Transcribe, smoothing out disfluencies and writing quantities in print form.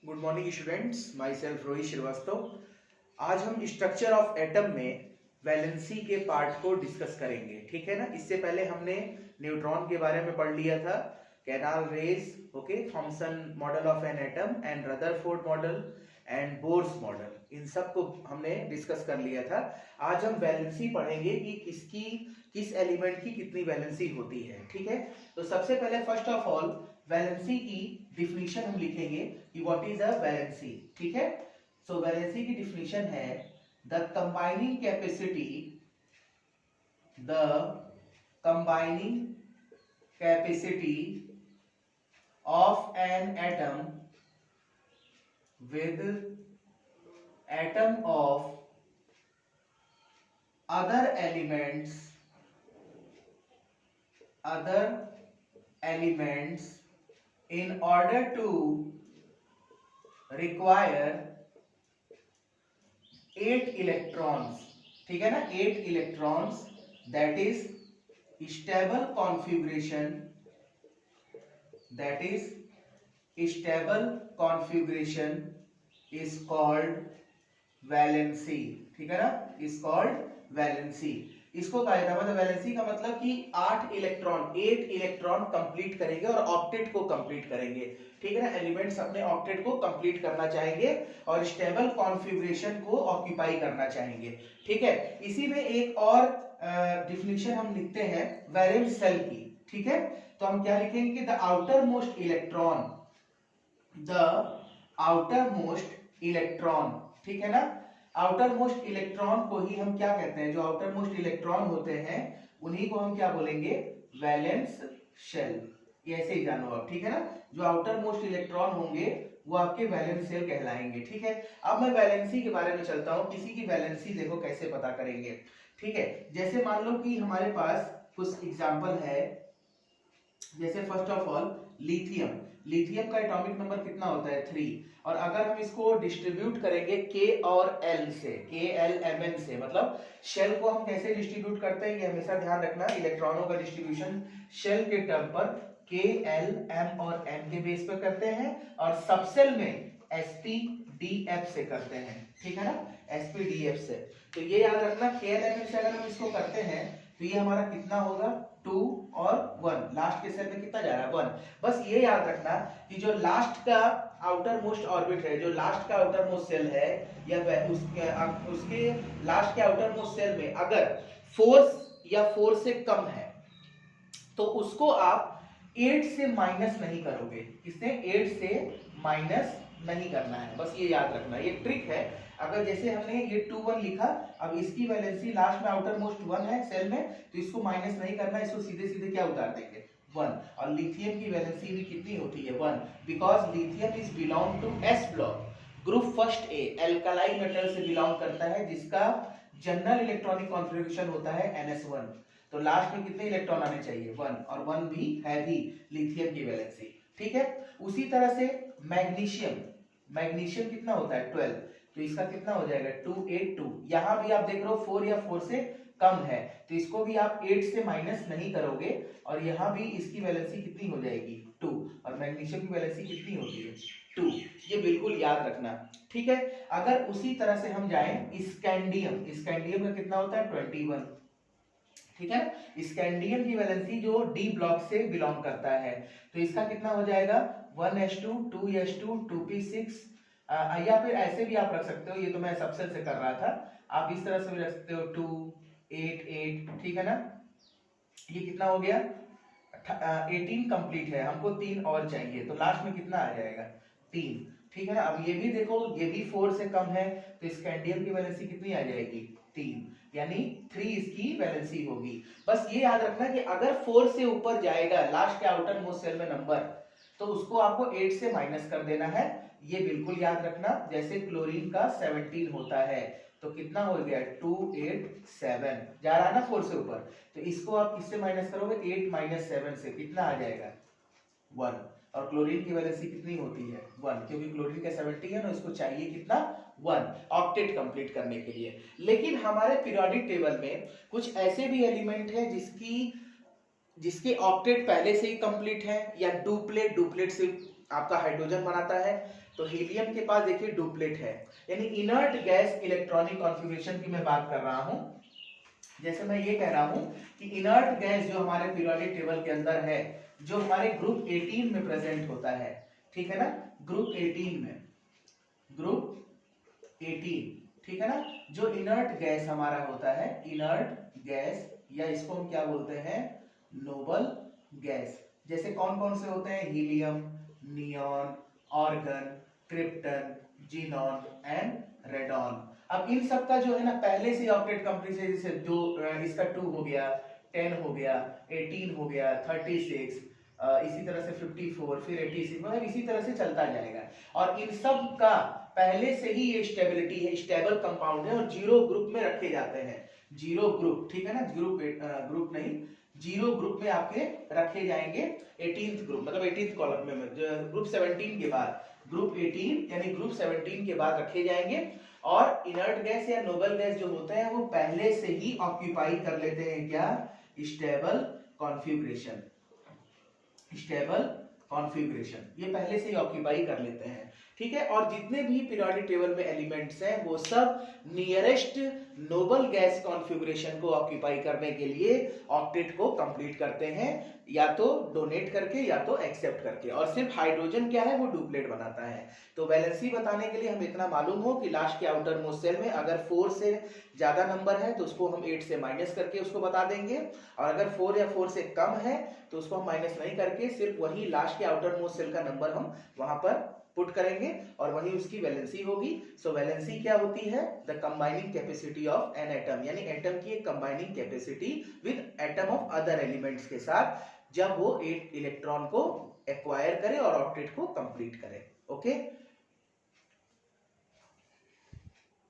Good morning students, myself Rohit Shrivastava. आज हम structure of atom में वैलेंसी के पार्ट को डिस्कस करेंगे। ठीक है ना। इससे पहले हमने न्यूट्रॉन के बारे में पढ़ लिया था, canal rays, okay, Thomson model of an atom and Rutherford model and Bohr's model, इन सब को हमने डिस्कस कर लिया था। आज हम वैलेंसी पढ़ेंगे कि किस एलिमेंट की कितनी वैलेंसी होती है। ठीक है। तो सबसे पहले फर्स्ट ऑफ ऑल वैलेंसी की डिफिनीशन हम लिखेंगे कि व्हाट इज अ वैलेंसी। ठीक है। सो वैलेंसी की डिफिनीशन है the combining capacity of an atom with atom of other elements in order to require 8 electrons। ठीक है ना, 8 electrons, that is stable configuration is called valency. ठीक है ना, इज कॉल्ड वैलेंसी। इसको कहा जाता है, मतलब वैलेंसी का मतलब कि 8 इलेक्ट्रॉन कंप्लीट करेंगे और ऑक्टेट को कंप्लीट करेंगे। ठीक है ना, एलिमेंट्स अपने ऑक्टेट को कंप्लीट करना चाहेंगे और स्टेबल कॉन्फ़िगरेशन को ऑक्यूपाई करना चाहेंगे। ठीक है। इसी में एक और डिफिनीशन हम लिखते हैं वैलेंस सेल की। ठीक है। तो हम क्या लिखेंगे कि द आउटर मोस्ट इलेक्ट्रॉन, ठीक है ना, आउटर मोस्ट इलेक्ट्रॉन को ही हम क्या कहते हैं, जो आउटर मोस्ट इलेक्ट्रॉन होते हैं उन्हीं को हम क्या बोलेंगे, वैलेंस शेल। ऐसे ही जानो आप। ठीक है ना, जो आउटर मोस्ट इलेक्ट्रॉन होंगे वो आपके वैलेंस शेल कहलाएंगे। ठीक है। अब मैं वैलेंसी के बारे में चलता हूं। किसी की वैलेंसी देखो कैसे पता करेंगे। ठीक है। जैसे मान लो कि हमारे पास कुछ एग्जांपल है, जैसे फर्स्ट ऑफ ऑल लिथियम का एटॉमिक नंबर कितना होता है, 3। और अगर हम इसको डिस्ट्रीब्यूट करेंगे K और L से, KLMN से, मतलब शेल को हम कैसे डिस्ट्रीब्यूट करते हैं ये हमेशा ध्यान रखना। इलेक्ट्रॉनों का डिस्ट्रीब्यूशन शेल के टर्म पर K, L, M और N के बेस पर करते हैं और सबसेल में SPDF से करते हैं। ठीक है ना, SPDF से। तो ये याद रखना, KLMN से अगर हम इसको करते हैं तो ये हमारा कितना होगा, 2 और 1। लास्ट के सेल में कितना जा रहा है, 1। बस ये याद रखना कि जो लास्ट का आउटर मोस्ट ऑर्बिट है, जो लास्ट का आउटर मोस्ट सेल है, या उसके लास्ट के आउटर मोस्ट सेल में अगर फोर्स या 4 से कम है तो उसको आप 8 से माइनस नहीं करोगे। किसने, 8 से माइनस नहीं करना है। बस ये याद रखना, ये ट्रिक है। अगर जैसे हमने ये 2 1 लिखा, अब इसकी वैलेंसी लास्ट में आउटर मोस्ट 1 है सेल में, तो इसको माइनस नहीं करना, इसको सीधे सीधे क्या उतार देंगे, 1। और लिथियम की वैलेंसी भी कितनी होती है, 1, because lithium is belong to S block, group first A, alkaline metal से बिलोंग करता है, जिसका जनरल इलेक्ट्रॉनिक कॉन्फ़िगरेशन होता है NS1। तो लास्ट में कितने इलेक्ट्रॉन आने चाहिए, 1, और 1 भी है भी लिथियम की वैलेंसी। ठीक है। उसी तरह से मैग्नीशियम कितना होता है, 12। तो इसका कितना हो जाएगा, 282। यहां भी आप देख रहे हो 4 या 4 से कम है, तो इसको भी आप 8 से माइनस नहीं करोगे, और यहां भी इसकी वैलेंसी कितनी हो जाएगी, 2, और मैग्नीशियम की वैलेंसी कितनी होती है, 2। ये बिल्कुल याद रखना। ठीक है। अगर उसी तरह से हम जाएं स्कैंडियम का कितना होता है, 21। ठीक है ना, स्कैंडियम की वैलेंसी जो D ब्लॉक से बिलोंग करता है, तो इसका कितना हो जाएगा, 1s2 2s2 2p6, या फिर ऐसे भी आप रख सकते हो, ये तो मैं सबसेल से कर रहा था, आप इस तरह से भी रख सकते हो 2 8 8। ठीक है ना, ये कितना हो गया, 18 कंप्लीट है, हमको 3 और चाहिए, तो लास्ट में कितना आ जाएगा, 3। ठीक है ना। अब ये भी देखो, ये भी 4 से कम है, तो स्कैंडियम की वैलेंसी कितनी आ जाएगी, 3, यानी 3 इसकी वैलेंसी होगी। बस ये याद रखना कि अगर 4 से ऊपर जाएगा लास्ट के आउटर मोस्ट सेल में नंबर, तो उसको आपको 8 से माइनस कर देना है। ये बिल्कुल याद रखना। जैसे क्लोरीन का 17 होता है, तो कितना हो गया, 287 जा रहा है ना 4 से ऊपर, तो इसको आप किससे माइनस करोगे, 8 माइनस 7 से, कितना आ जाएगा, 1। और क्लोरीन की वैलेंसी कितनी होती है, 1, क्योंकि क्लोरीन का 70 है ना, इसको चाहिए कितना, 1 ऑक्टेट कंप्लीट करने के लिए। लेकिन हमारे पीरियोडिक टेबल में कुछ ऐसे भी एलिमेंट है जिसके ऑक्टेट पहले से ही कंप्लीट है, या डुप्लेट से आपका हाइड्रोजन बनाता है। तो हीलियम के पास देखिए डुप्लेट है, यानी इनर्ट गैस इलेक्ट्रॉनिक कॉन्फ़िगरेशन की मैं बात कर रहा हूं। जैसे मैं ये कह रहा हूं कि इनर्ट गैस जो हमारे पीरियोडिक टेबल के अंदर है, जो हमारे ग्रुप 18 में प्रेजेंट होता है, ठीक है ना, ग्रुप 18 में, ग्रुप 18, ठीक है ना, जो इनर्ट गैस हमारा होता है, इनर्ट गैस, या इसको हम क्या बोलते हैं, नोबल गैस। जैसे कौन कौन से होते हैं, helium, neon, organ, krypton, xenon and radon. अब इन सब का जो है ना पहले से ऑक्टेट कंप्लीट है, जैसे दो, इसका 2 हो गया, 10 हो गया, 18 हो गया, 36, इसी तरह से 54, फिर 86, मतलब इसी तरह से चलता जाएगा। और इन सब का पहले से ही ये स्टेबिलिटी है, स्टेबल कंपाउंड है, और जीरो ग्रुप में रखे जाते हैं, जीरो ग्रुप, ठीक है ना, ग्रुप नहीं, जीरो ग्रुप में आपके रखे जाएंगे, 18th ग्रुप, मतलब 18th कॉलम में, ग्रुप 17 के बाद, ग्रुप 18 यानी ग्रुप 17 के बाद रखे जाएंगे। और इनर्ट गैस या नोबल गैस जो होते हैं वो पहले से ही ऑक्यूपाई कर लेते हैं क्या, स्टेबल कॉन्फ़िगरेशन, स्टेबल कॉन्फ़िगरेशन, ये पहले से ही ऑक्यूपाई कर लेते हैं, ठीक है। और जितने भी पीरियोडिक टेबल में एलिमेंट्स हैं वो सब नियरेस्ट नोबल गैस कॉन्फ़िगरेशन को ऑक्यूपाई करने के लिए ऑक्टेट को कंप्लीट करते हैं, या तो डोनेट करके या तो एक्सेप्ट करके। और सिर्फ हाइड्रोजन क्या है, वो डुप्लेट बनाता है। तो वैलेंसी बताने के लिए हमें इतना मालूम हो कि लास्ट के आउटर मोस्ट सेल में अगर 4 से ज्यादा नंबर है तो उसको हम 8 से माइनस करके उसको बता देंगे, और अगर 4 या 4 से कम है तो उसको हम माइनस नहीं करके सिर्फ वही लास्ट के आउटर मोस्ट सेल का नंबर हम वहां पर पुट करेंगे, और वही उसकी वैलेंसी होगी। सो वैलेंसी क्या होती है, the combining capacity of an atom, यानी एटम की एक combining capacity with atom of other elements के साथ, जब वो एक इलेक्ट्रॉन को एक्वायर करे और ऑक्टेट को कंप्लीट करे। ओके।